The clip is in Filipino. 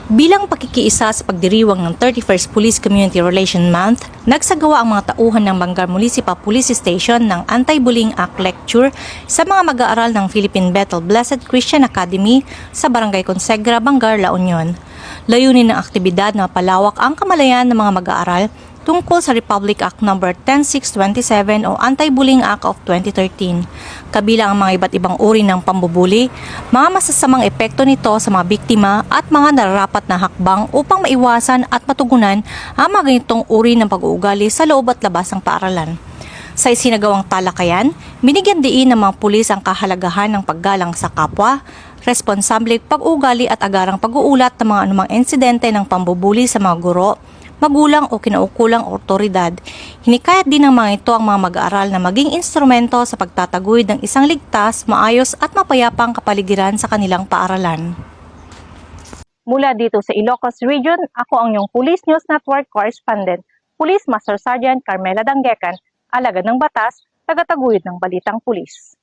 Bilang pakikiisa sa pagdiriwang ng 31st Police Community Relation Month, nagsagawa ang mga tauhan ng Bangar Municipal Police Station ng Anti-Bullying Act Lecture sa mga mag-aaral ng Philippine Bethel Blessed Christian Academy sa Barangay Consegra, Bangar, La Union. Layunin ng aktibidad na palawak ang kamalayan ng mga mag-aaral tungkol sa Republic Act No. 10627 o Anti-Bullying Act of 2013. Kabilang ang mga iba't ibang uri ng pambubuli, mga masasamang epekto nito sa mga biktima at mga nararapat na hakbang upang maiwasan at matugunan ang mga ganitong uri ng pag-uugali sa loob at labas ng paaralan. Sa isinagawang talakayan, binigyan diin ng mga pulis ang kahalagahan ng paggalang sa kapwa, responsable pag-uugali at agarang pag-uulat ng mga anumang insidente ng pambubuli sa mga guro, magulang o kinaukulang otoridad. Hinikayat din ng mga ito ang mga mag-aaral na maging instrumento sa pagtataguyod ng isang ligtas, maayos at mapayapang kapaligiran sa kanilang paaralan. Mula dito sa Ilocos Region, ako ang iyong Police News Network Correspondent, Police Master Sergeant Carmela Danggecan, alagad ng batas, tagataguyod ng balitang pulis.